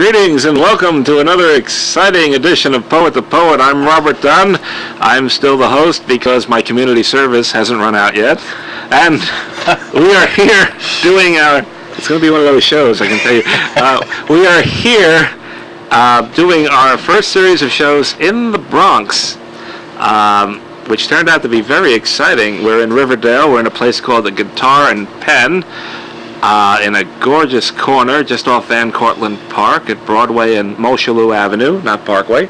Greetings and welcome to another exciting edition of Poet the Poet. I'm Robert Dunn. I'm still the host because my community service hasn't run out yet. And we are here doing our, it's going to be one of those shows, I can tell you. We are here doing our first series of shows in the Bronx, which turned out to be very exciting. We're in Riverdale. We're in a place called the Guitar and Pen. In a gorgeous corner just off Van Cortlandt Park at Broadway and Moshulu Avenue, not Parkway,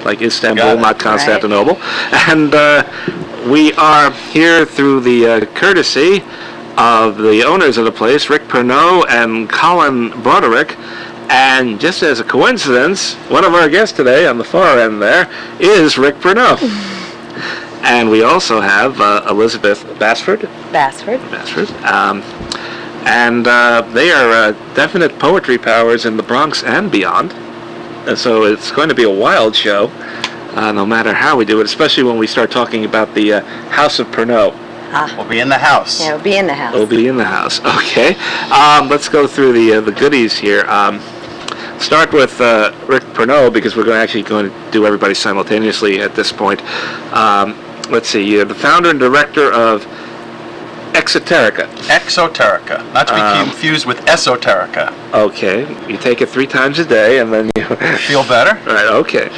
like Istanbul, not Constantinople. Right. And we are here through the courtesy of the owners of the place, Rick Pernod and Colin Broderick. And just as a coincidence, one of our guests today on the far end there is Rick Pernod. And we also have Elizabeth Bassford. Bassford. And they are definite poetry powers in the Bronx and beyond. And so it's going to be a wild show, no matter how we do it, especially when we start talking about the House of Pernod. We'll be in the house. Yeah, we'll be in the house. We'll be in the house. Okay. Let's go through the goodies here. Start with Rick Pernod, because we're actually going to do everybody simultaneously at this point. Let's see. You're the founder and director of Exoterica, not to be confused with esoterica. Okay, you take it 3 times a day and then you feel better. Right, okay.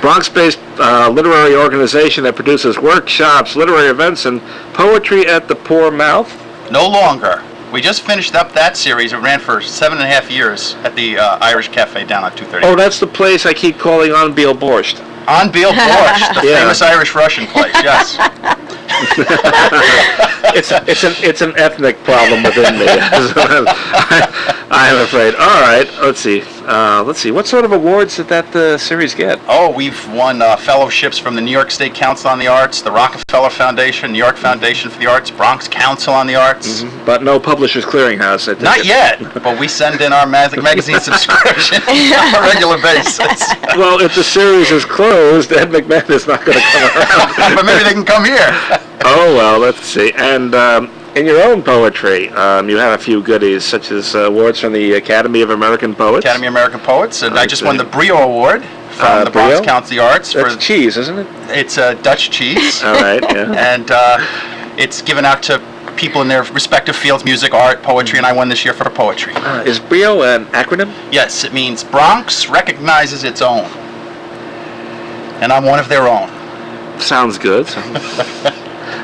Bronx-based literary organization that produces workshops, literary events, and poetry at the poor mouth. No longer. We just finished up that series. It ran for 7.5 years at the Irish Cafe down on 230. Oh, that's the place I keep calling on Beale Borscht. On Beale Borscht, the famous Irish-Russian place, yes. It's an ethnic problem within me. I'm afraid. All right, let's see. What sort of awards did that series get? Oh, we've won fellowships from the New York State Council on the Arts, the Rockefeller Foundation, New York Foundation for the Arts, Bronx Council on the Arts. Mm-hmm. But no Publishers Clearinghouse, I think. Not yet, but we send in our magazine subscription on a regular basis. Well, if the series is closed, Ed McMahon is not going to come around. But maybe they can come here. Oh, well, let's see. And in your own poetry, you have a few goodies, such as awards from the Academy of American Poets. Academy of American Poets, and I just won the Brio Award from the Bronx Council of the Arts. That's cheese, isn't it? It's Dutch cheese. All right, yeah. And it's given out to people in their respective fields, music, art, poetry, and I won this year for poetry. Is Brio an acronym? Yes, it means Bronx recognizes its own. And I'm one of their own. Sounds good.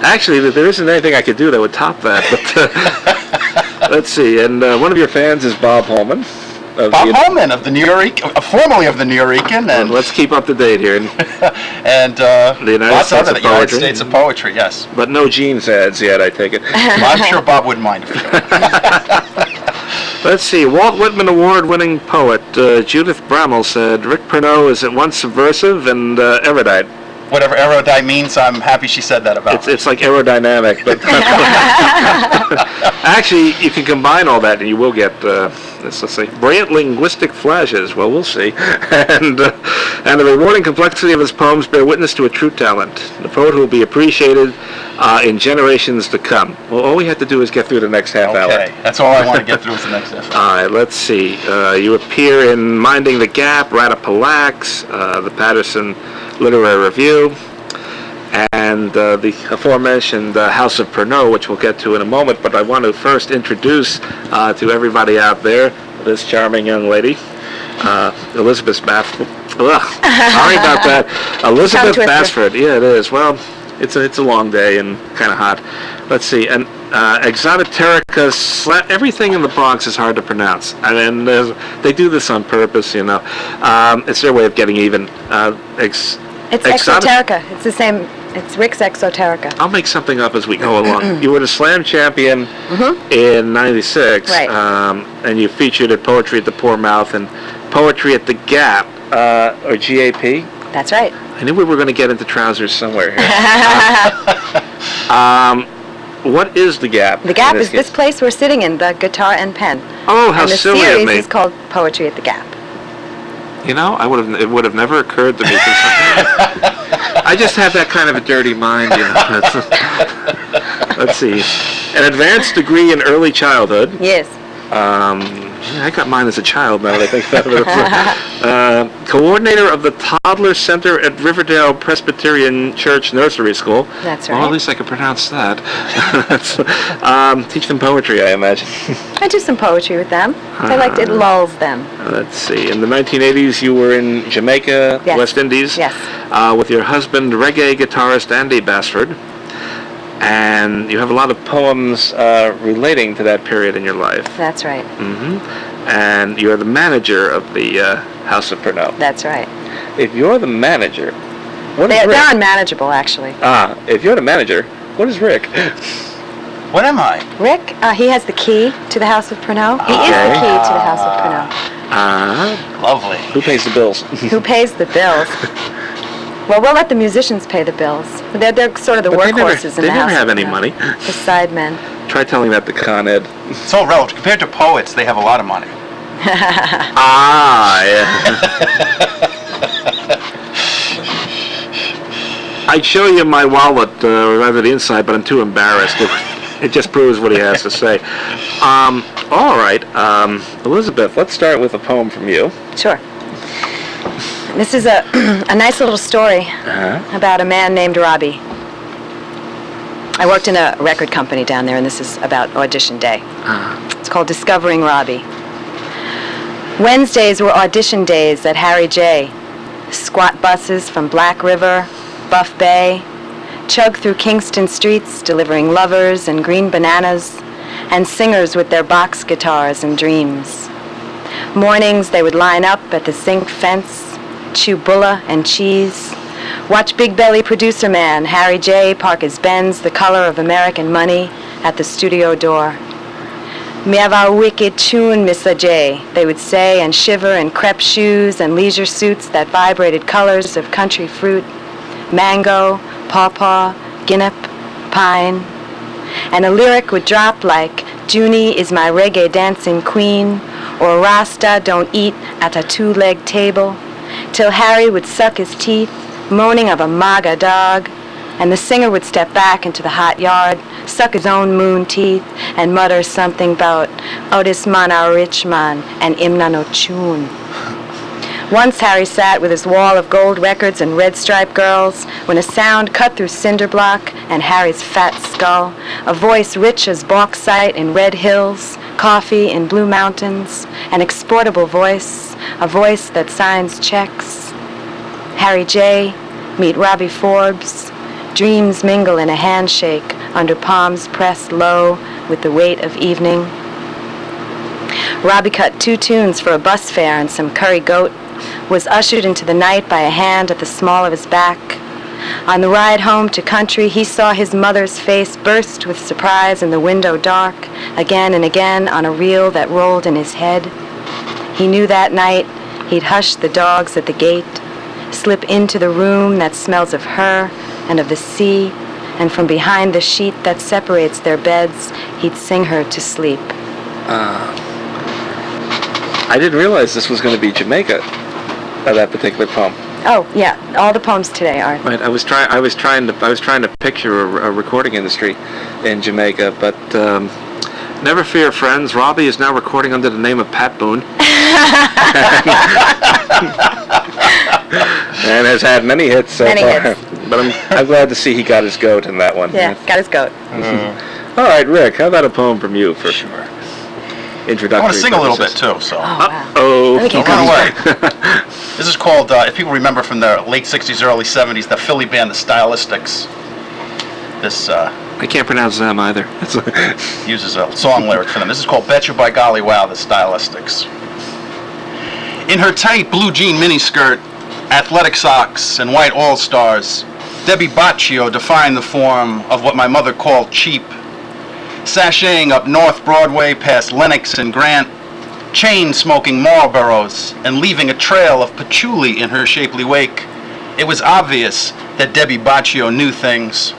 Actually, there isn't anything I could do that would top that. But let's see. And one of your fans is Bob Holman. Holman of the New York, formerly of the New Yorican. And let's keep up to date here. And the United States of Poetry, yes. But no jeans ads yet, I take it. Well, I'm sure Bob wouldn't mind if you Let's see. Walt Whitman Award-winning poet Judith Bramall said, Rick Pernod is at once subversive and erudite. Whatever erudite means, I'm happy she said that about It's like aerodynamic, but actually, you can combine all that and you will get, let's say, brilliant linguistic flashes. Well, we'll see. And the rewarding complexity of his poems bear witness to a true talent, the poet who will be appreciated in generations to come. Well, all we have to do is get through the next half hour. Okay, that's all I want to get through is the next half hour. All right, let's see. You appear in Minding the Gap, Ratapalax, the Patterson Literary Review, and the aforementioned House of Pernod, which we'll get to in a moment. But I want to first introduce to everybody out there this charming young lady, Elizabeth Bassford. Sorry about that. Elizabeth Bassford. Yeah, it is. Well, it's a long day and kind of hot. Let's see. And Exoterica, everything in the Bronx is hard to pronounce. I mean, they do this on purpose, you know. It's their way of getting even. It's Exoterica. It's the same. It's Rick's Exoterica. I'll make something up as we go along. You were the slam champion in '96, right. And you featured at Poetry at the Poor Mouth and Poetry at the Gap, or GAP. That's right. I knew we were going to get into trousers somewhere here. What is the Gap? The Gap is this place we're sitting in, the Guitar and Pen. Oh, how silly of me. And the series is called Poetry at the Gap. You know, it would have never occurred to me. I just have that kind of a dirty mind, you know. Let's see. An advanced degree in early childhood. Yes. Yeah, I got mine as a child, now that I think about it. Coordinator of the Toddler Center at Riverdale Presbyterian Church Nursery School. That's right. Well, at least I could pronounce that. Teach them poetry, I imagine. I do some poetry with them. I liked it lulls them. Let's see. In the 1980s, you were in Jamaica, Yes. West Indies, Yes. With your husband, reggae guitarist Andy Bassford. And you have a lot of poems relating to that period in your life. That's right. And you're the manager of the House of Pernod. That's right. If you're the manager, what is They're Rick? unmanageable, actually. If you're the manager, what is Rick? What am I? Rick, he has the key to the House of Pernod. He is the key to the House of Pernod. Lovely. Who pays the bills? Who pays the bills? Well, we'll let the musicians pay the bills. They're sort of the But workhorses in they the never House have of any Pernod. money. The sidemen. Try telling that to Con Ed. It's all relative. Compared to poets, they have a lot of money. Yeah. I'd show you my wallet, or rather the inside, but I'm too embarrassed. It just proves what he has to say. All right, Elizabeth, let's start with a poem from you. Sure. This is a nice little story about a man named Robbie. I worked in a record company down there, and this is about audition day. It's called Discovering Robbie. Wednesdays were audition days at Harry J. Squat buses from Black River, Buff Bay, chug through Kingston streets delivering lovers and green bananas and singers with their box guitars and dreams. Mornings they would line up at the zinc fence, chew bulla and cheese, watch Big Belly producer man Harry J. park his Benz, the color of American money, at the studio door. "Me have a wicked tune, Mr. J," they would say, and shiver in crepe shoes and leisure suits that vibrated colors of country fruit, mango, pawpaw, guinnep, pine. And a lyric would drop like, "Junie is my reggae dancing queen," or "Rasta don't eat at a two-leg table," till Harry would suck his teeth, moaning of a MAGA dog, and the singer would step back into the hot yard, suck his own moon teeth, and mutter something about, "Oh, this man a rich man, and imna no tune." Once Harry sat with his wall of gold records and red striped girls when a sound cut through cinder block and Harry's fat skull, a voice rich as bauxite in red hills, coffee in blue mountains, an exportable voice, a voice that signs checks. Harry J. meet Robbie Forbes. Dreams mingle in a handshake under palms pressed low with the weight of evening. Robbie cut 2 tunes for a bus fare and some curry goat, was ushered into the night by a hand at the small of his back. On the ride home to country, he saw his mother's face burst with surprise in the window dark, again and again on a reel that rolled in his head. He knew that night he'd hush the dogs at the gate, slip into the room that smells of her and of the sea, and from behind the sheet that separates their beds, he'd sing her to sleep. I didn't realize this was going to be Jamaica, that particular poem. Oh, yeah, all the poems today are. Right, I was trying to picture a recording industry in Jamaica, but never fear, friends. Robbie is now recording under the name of Pat Boone, and has had many hits so Many far. hits. But I'm glad to see he got his goat in that one. Yeah, got his goat. All right, Rick, how about a poem from you for Sure. introductory I want to sing a little bit purposes? too, so. Oh, wow. Oh, Let me keep Don't run going. away. This is called, if people remember from the late 60s, early 70s, the Philly band, the Stylistics. This I can't pronounce them either. uses a song lyric for them. This is called Betcha by Golly Wow, the Stylistics. In her tight blue jean miniskirt, athletic socks, and white all-stars, Debbie Baccio defined the form of what my mother called cheap. Sashaying up North Broadway past Lenox and Grant, chain-smoking Marlboros, and leaving a trail of patchouli in her shapely wake, it was obvious that Debbie Baccio knew things.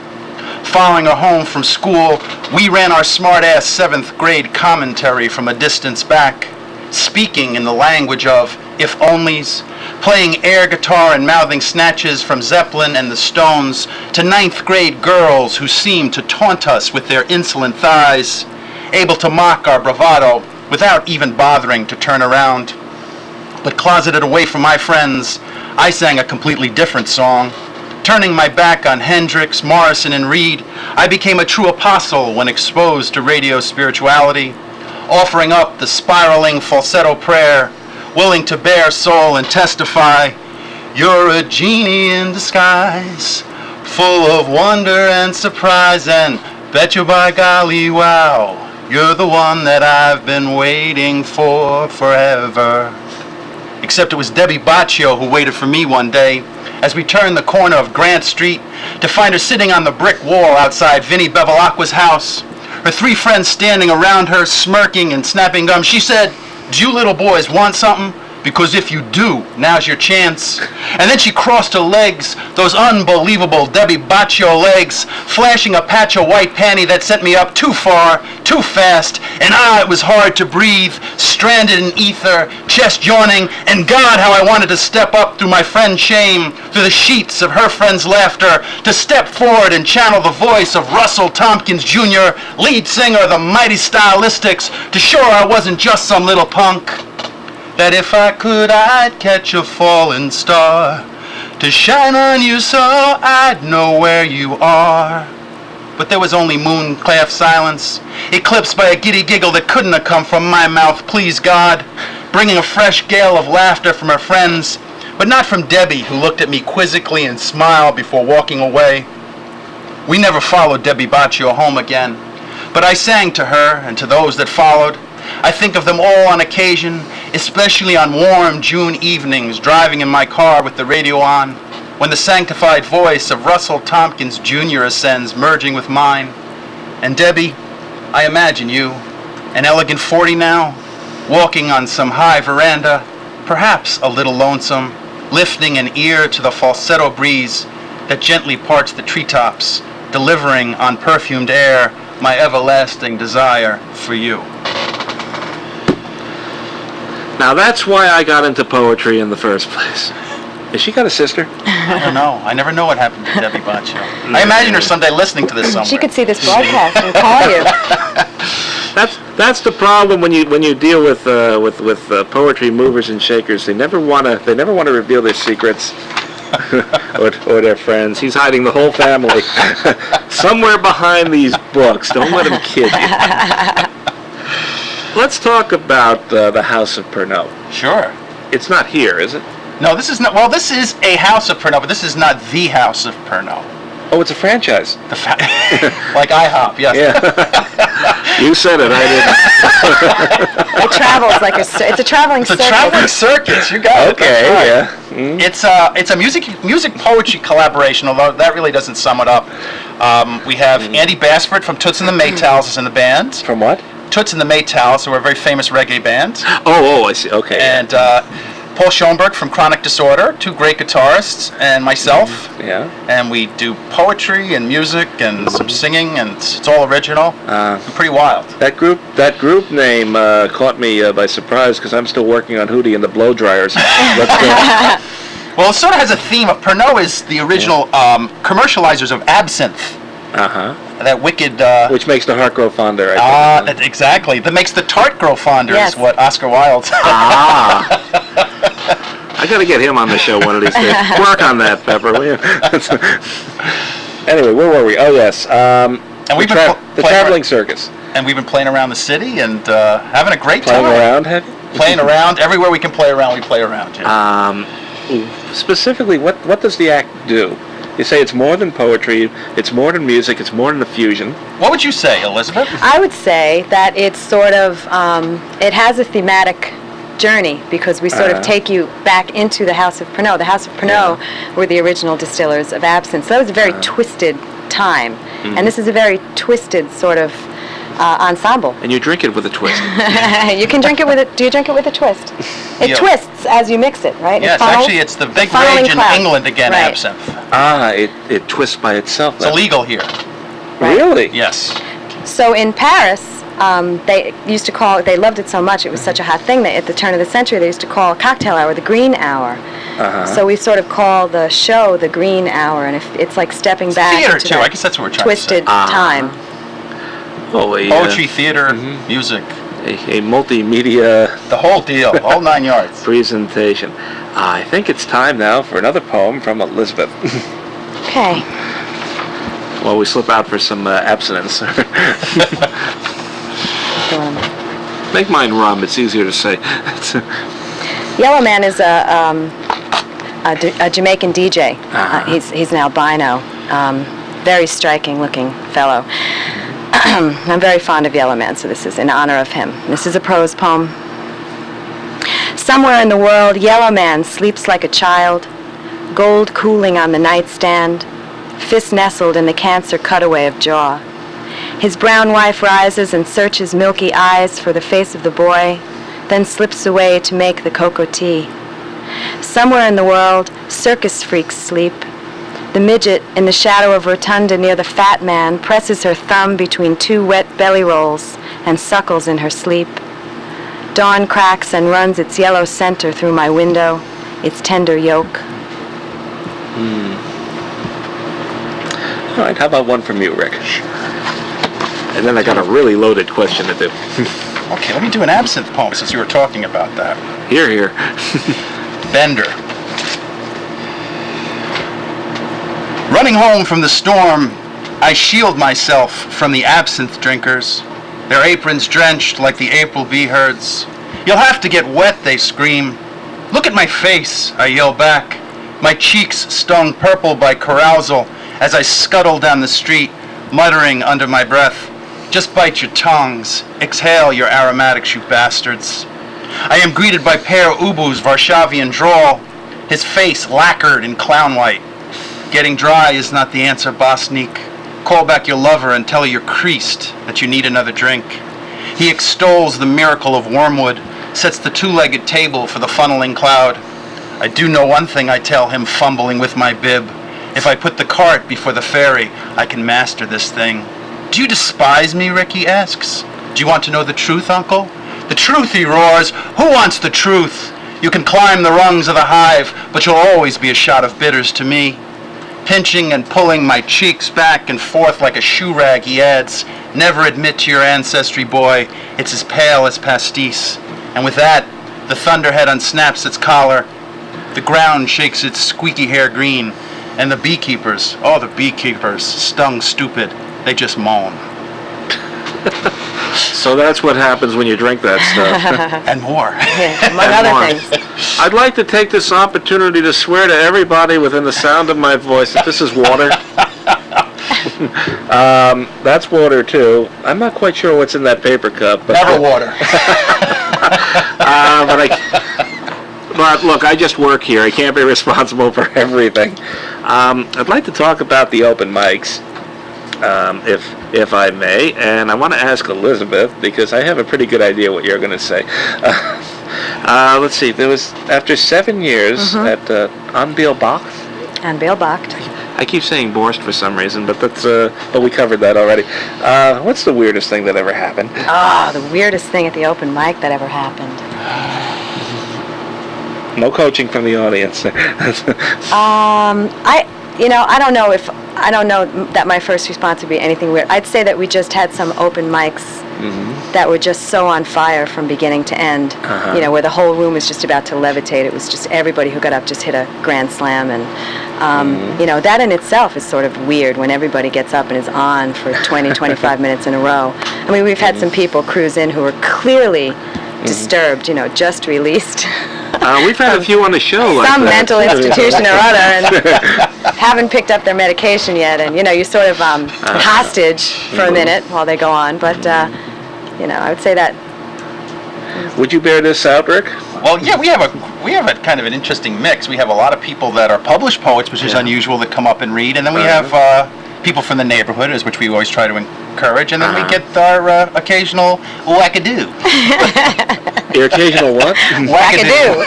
Following her home from school, we ran our smart-ass 7th grade commentary from a distance back, speaking in the language of if-onlys, playing air guitar and mouthing snatches from Zeppelin and the Stones to 9th grade girls who seemed to taunt us with their insolent thighs, able to mock our bravado without even bothering to turn around. But closeted away from my friends, I sang a completely different song. Turning my back on Hendrix, Morrison, and Reed, I became a true apostle when exposed to radio spirituality, offering up the spiraling falsetto prayer, willing to bare soul and testify, you're a genie in disguise, full of wonder and surprise, and betcha by golly, wow, you're the one that I've been waiting for forever. Except it was Debbie Baccio who waited for me one day as we turned the corner of Grant Street to find her sitting on the brick wall outside Vinnie Bevilacqua's house, her 3 friends standing around her, smirking and snapping gum. She said, do you little boys want something? Because if you do, now's your chance. And then she crossed her legs, those unbelievable Debbie Baccio legs, flashing a patch of white panty that sent me up too far, too fast, and it was hard to breathe, stranded in ether, chest yawning, and God, how I wanted to step up through my friend's shame, through the sheets of her friend's laughter, to step forward and channel the voice of Russell Tompkins Jr., lead singer of the Mighty Stylistics, to show her I wasn't just some little punk. That if I could, I'd catch a falling star to shine on you so I'd know where you are. But there was only moon-cleft silence, eclipsed by a giddy giggle that couldn't have come from my mouth, please God, bringing a fresh gale of laughter from her friends, but not from Debbie, who looked at me quizzically and smiled before walking away. We never followed Debbie Baccio home again, but I sang to her and to those that followed. I think of them all on occasion, especially on warm June evenings, driving in my car with the radio on, when the sanctified voice of Russell Tompkins Jr. ascends, merging with mine. And Debbie, I imagine you, an elegant 40 now, walking on some high veranda, perhaps a little lonesome, lifting an ear to the falsetto breeze that gently parts the treetops, delivering on perfumed air my everlasting desire for you. Now that's why I got into poetry in the first place. Has she got a sister? I don't know. I never know what happened to Debbie Baccio. I imagine her someday listening to this somewhere. She could see this broadcast and call you. That's the problem when you deal with poetry movers and shakers. They never want to reveal their secrets or their friends. He's hiding the whole family somewhere behind these books. Don't let him kid you. Let's talk about the House of Pernod. Sure. It's not here, is it? No, this is not. Well, this is a House of Pernod, but this is not the House of Pernod. Oh, it's a franchise. Like IHOP, yes. Yeah. You said it, I didn't. It travels like it's a traveling circus. It's a traveling circus. You got it. Okay, right. yeah. Mm. It's a music poetry collaboration, although that really doesn't sum it up. We have Andy Bassford from Toots and the Maytals is in the band. From what? Toots and the Maytals, who are a very famous reggae band. Oh, I see. Okay. And Paul Schoenberg from Chronic Disorder, 2 great guitarists, and myself. Yeah. And we do poetry and music and some singing, and it's all original. Pretty wild. That group name caught me by surprise because I'm still working on Hootie and the Blow Dryers. Well, it sort of has a theme. Pernod is the original commercializers of absinthe. Uh-huh. That wicked... Which makes the heart grow fonder, I think. Exactly. That makes the tart grow fonder, yes. is what Oscar Wilde said. I got to get him on the show one of these days. Work on that, Pepper, will you? Anyway, where were we? Oh, yes. And we've been the traveling circus. And we've been playing around the city and having a great time. Playing around, have you? Playing around. Everywhere we can play around, we play around. Yeah. Specifically, what does the act do? You say it's more than poetry, it's more than music, it's more than a fusion. What would you say, Elizabeth? I would say that it's sort of, it has a thematic journey because we sort of take you back into the House of Pernod. The House of Pernod were the original distillers of absinthe. So that was a very twisted time. Mm-hmm. And this is a very twisted sort of ensemble. And you drink it with a twist. You can drink it with it. Do you drink it with a twist? It twists as you mix it, right? Yes, actually, it's the big rage in England again, absinthe. It twists by itself. It's illegal here. Right. Really? Yes. So in Paris, they used to call it, they loved it so much, it was such a hot thing that at the turn of the century they used to call cocktail hour the green hour. Uh-huh. So we sort of call the show the green hour, and it's like stepping back theater into too. that I guess that's what we're trying twisted to say. time. Poetry, theater, music. a multimedia The whole deal, all 9 yards. presentation. I think it's time now for another poem from Elizabeth. Okay. While we slip out for some abstinence. Make mine rum. It's easier to say. Yellow Man is a Jamaican DJ. He's an albino. Very striking looking fellow. I'm very fond of Yellow Man, so this is in honor of him. This is a prose poem. Somewhere in the world, Yellow Man sleeps like a child, gold cooling on the nightstand, fist nestled in the cancer cutaway of jaw. His brown wife rises and searches milky eyes for the face of the boy, then slips away to make the cocoa tea. Somewhere in the world, circus freaks sleep. The midget in the shadow of rotunda near the fat man presses her thumb between two wet belly rolls and suckles in her sleep. Dawn cracks and runs its yellow center through my window, its tender yolk. All right, how about one from you, Rick? And then I got a really loaded question to do. Okay, let me do an absinthe poem since you were talking about that. Here, here. Bender. Running home from the storm, I shield myself from the absinthe drinkers, their aprons drenched like the April bee herds. You'll have to get wet, they scream. Look at my face, I yell back. My cheeks stung purple by carousal as I scuttle down the street, muttering under my breath, just bite your tongues, exhale your aromatics, you bastards. I am greeted by Per Ubu's Varshavian drawl, his face lacquered in clown white. Getting dry is not the answer, Bosniak. Call back your lover and tell her you're creased, that you need another drink. He extols the miracle of wormwood, sets the two-legged table for the funneling cloud. I do know one thing, I tell him, fumbling with my bib. If I put the cart before the ferry, I can master this thing. Do you despise me, Ricky asks. Do you want to know the truth, Uncle? The truth, he roars. Who wants the truth? You can climb the rungs of the hive, but you'll always be a shot of bitters to me. Pinching and pulling my cheeks back and forth like a shoe rag, he adds, never admit to your ancestry, boy. It's as pale as pastis. And with that, the thunderhead unsnaps its collar. The ground shakes its squeaky hair green. And the beekeepers, stung stupid. They just moan. So that's what happens when you drink that stuff. And more. Yeah, among And other more. things. I'd like to take this opportunity to swear to everybody within the sound of my voice that this is water. That's water too. I'm not quite sure what's in that paper cup. But Never water. But look, I just work here. I can't be responsible for everything. I'd like to talk about the open mics, if I may, and I want to ask Elizabeth because I have a pretty good idea what you're going to say. Let's see. There was after 7 years at Anbeelbacht. Anbeelbacht. I keep saying Borst for some reason, but that's but we covered that already. What's the weirdest thing that ever happened? The weirdest thing at the open mic that ever happened. No coaching from the audience. I don't know that my first response would be anything weird. I'd say that we just had some open mics that were just so on fire from beginning to end. Where the whole room was just about to levitate. It was just everybody who got up just hit a grand slam, and that in itself is sort of weird when everybody gets up and is on for 20, 25 minutes in a row. I mean, we've had some people cruise in who were clearly disturbed, just released. We've had a few on the show like some that. mental institution or other, and haven't picked up their medication yet, and you're sort of hostage for a minute while they go on. But I would say that. Would you bear this out, Rick? Well, yeah, we have a kind of an interesting mix. We have a lot of people that are published poets, which is unusual, that come up and read, and then we have people from the neighborhood, which we always try to encourage, and then we get our occasional wackadoo. Your occasional what? Wackadoo.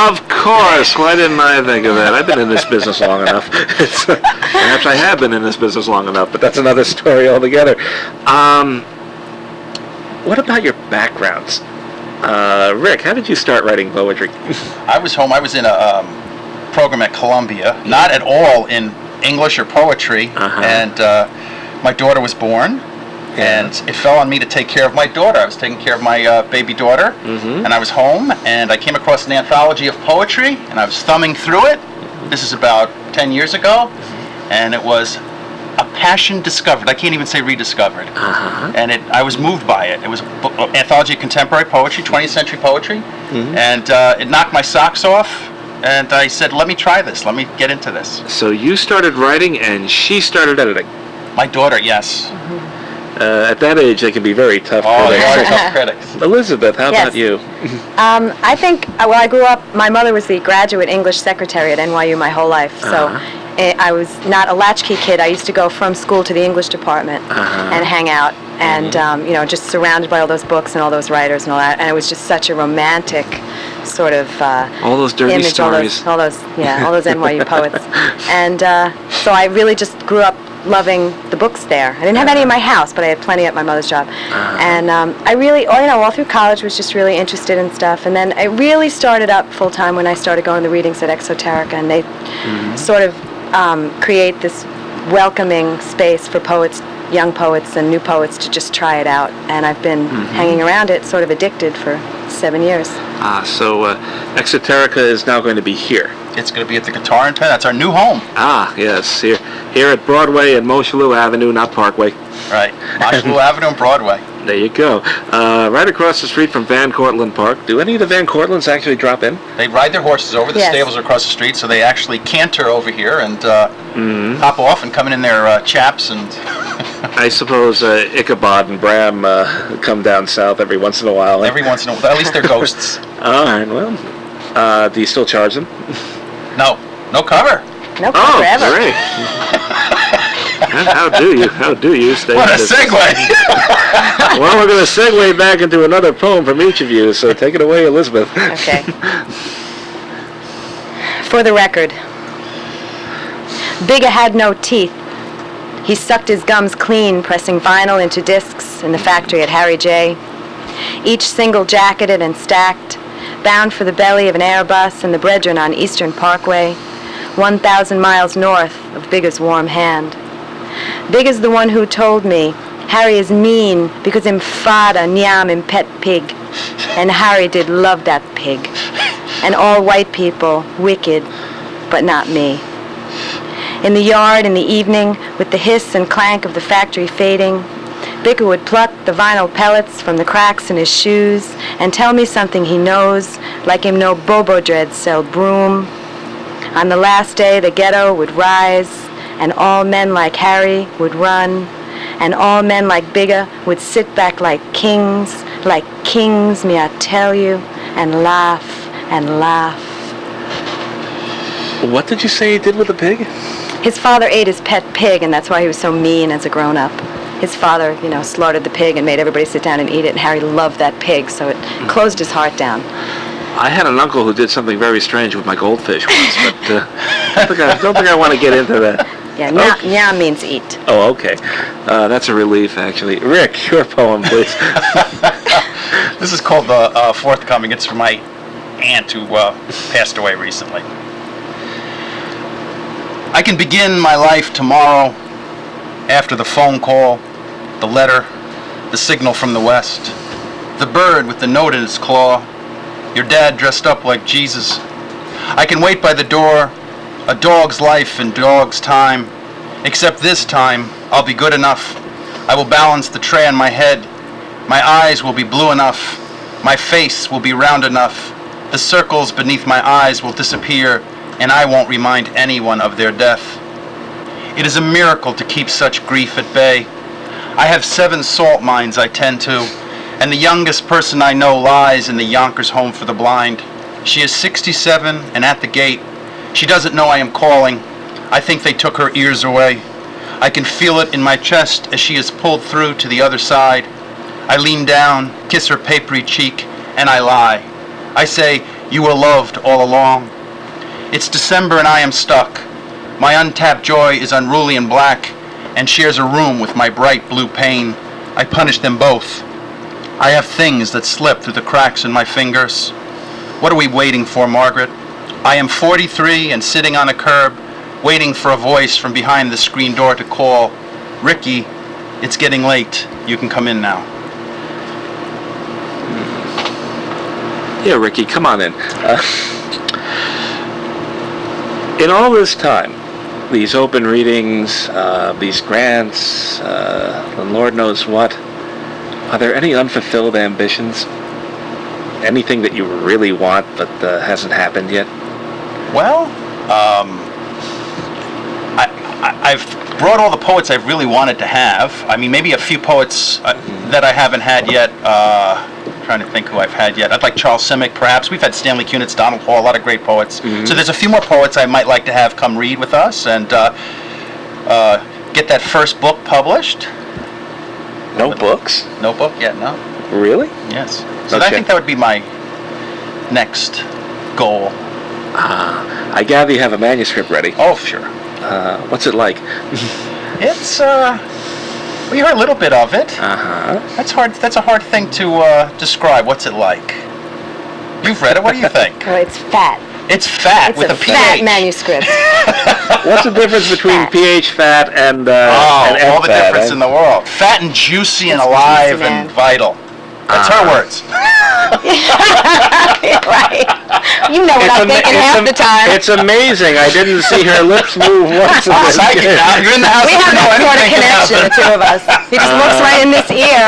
Of course. Why didn't I think of that? I've been in this business long enough. Perhaps I have been in this business long enough, but that's another story altogether. What about your backgrounds? Rick, how did you start writing poetry? I was home. I was in a program at Columbia, not at all in English or poetry, and my daughter was born, And it fell on me to take care of my daughter. I was taking care of my baby daughter, and I was home, and I came across an anthology of poetry, and I was thumbing through it. This is about 10 years ago, and it was a passion discovered. I can't even say rediscovered. And I was moved by it. It was an anthology of contemporary poetry, 20th century poetry, and it knocked my socks off. And I said, let me try this. Let me get into this. So you started writing, and she started editing. My daughter, yes. At that age, they can be very tough Oh, they critics. are tough critics. Elizabeth, how Yes. about you? I think when I grew up, my mother was the graduate English secretary at NYU my whole life. So I was not a latchkey kid. I used to go from school to the English department and hang out, and just surrounded by all those books and all those writers and all that. And it was just such a romantic sort of All those dirty image, stories. all those NYU poets. And so I really just grew up loving the books there. I didn't have any in my house, but I had plenty at my mother's job. And I really, all through college, was just really interested in stuff. And then I really started up full time when I started going to the readings at Exoterica, and they sort of create this welcoming space for poets, young poets and new poets, to just try it out. And I've been hanging around it, sort of addicted, for 7 years. So Exoterica is now going to be here. It's going to be at the Guitar and Pen. That's our new home. Yes, here at Broadway and Mosholu Avenue, not Parkway. Right. Mosholu Avenue and Broadway. There you go. Right across the street from Van Cortlandt Park. Do any of the Van Cortlandts actually drop in? They ride their horses over. The Yes. stables are across the street, so they actually canter over here and hop off and come in their chaps. And I suppose Ichabod and Bram come down south every once in a while. every once in a while, at least they're ghosts. All right, well, do you still charge them? No cover. No Oh, forever. great. How do you stay What a business? segue. Well, we're going to segue back into another poem from each of you, so take it away, Elizabeth. Okay. For the record, Bigger had no teeth. He sucked his gums clean, pressing vinyl into discs in the factory at Harry J. Each single jacketed and stacked, bound for the belly of an Airbus in the Brethren on Eastern Parkway, 1,000 miles north of Bigger's warm hand. Bigger's the one who told me Harry is mean because him father nyam him pet pig, and Harry did love that pig. And all white people wicked, but not me. In the yard in the evening, with the hiss and clank of the factory fading, Bigger would pluck the vinyl pellets from the cracks in his shoes and tell me something he knows, like him know Bobo Dread sell broom. On the last day, the ghetto would rise, and all men like Harry would run, and all men like Bigger would sit back like kings, me I tell you, and laugh and laugh. What did you say he did with the pig? His father ate his pet pig, and that's why he was so mean as a grown-up. His father, slaughtered the pig and made everybody sit down and eat it, and Harry loved that pig, so it closed his heart down. I had an uncle who did something very strange with my goldfish once, but I don't think I want to get into that. Yeah, nyam means eat. Oh, okay. That's a relief, actually. Rick, your poem, please. This is called The Forthcoming. It's from my aunt who passed away recently. I can begin my life tomorrow after the phone call, the letter, the signal from the west, the bird with the note in its claw, your dad dressed up like Jesus. I can wait by the door, a dog's life in dog's time, except this time I'll be good enough. I will balance the tray on my head. My eyes will be blue enough. My face will be round enough. The circles beneath my eyes will disappear, and I won't remind anyone of their death. It is a miracle to keep such grief at bay. I have 7 salt mines I tend to, and the youngest person I know lies in the Yonkers Home for the Blind. She is 67 and at the gate. She doesn't know I am calling. I think they took her ears away. I can feel it in my chest as she is pulled through to the other side. I lean down, kiss her papery cheek, and I lie. I say, "You were loved all along." It's December and I am stuck. My untapped joy is unruly and black and shares a room with my bright blue pain. I punish them both. I have things that slip through the cracks in my fingers. What are we waiting for, Margaret? I am 43 and sitting on a curb, waiting for a voice from behind the screen door to call, "Ricky, It's getting late. You can come in now. Yeah, Ricky, come on in. In all this time, these open readings, these grants, and Lord knows what, are there any unfulfilled ambitions? Anything that you really want but hasn't happened yet? Well, I've brought all the poets I've really wanted to have. I mean, maybe a few poets that I haven't had yet. Trying to think who I've had yet. I'd like Charles Simic, perhaps. We've had Stanley Kunitz, Donald Hall, a lot of great poets. Mm-hmm. So there's a few more poets I might like to have come read with us and get that first book published. No books? No book yet, no. Really? Yes. So Okay. I think that would be my next goal. I gather you have a manuscript ready. Oh, sure. What's it like? It's, we heard a little bit of it. Uh-huh. That's hard. That's a hard thing to describe. What's it like? You've read it. What do you think? Oh, it's fat. It's fat It's with a a PH. fat manuscript. What's the difference between Fat. PH fat and Oh, and F all the fat, difference eh? in the world. Fat and juicy and It's alive juicy, and man. vital. That's her words. Right. You know what I'm thinking half the time. It's amazing. I didn't see her lips move once in this Psychic game. now. You're in the house. We you have know that sort of anything can connection, the happen. two of us. He just looks right in this ear.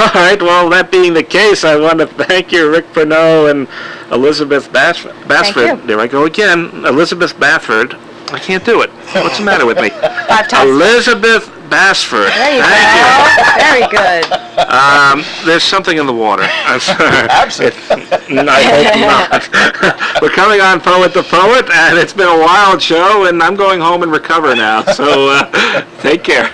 All right, well, that being the case, I want to thank you, Rick Pernod and Elizabeth Bassford. you. There I go again. Elizabeth Bassford. I can't do it. What's the matter with me? 5 times. Elizabeth Bassford. There you Thank you. go. Very good. There's something in the water. I'm sorry. Absent. I hope not. We're coming on Poet the Poet, and it's been a wild show, and I'm going home and recover now. So take care.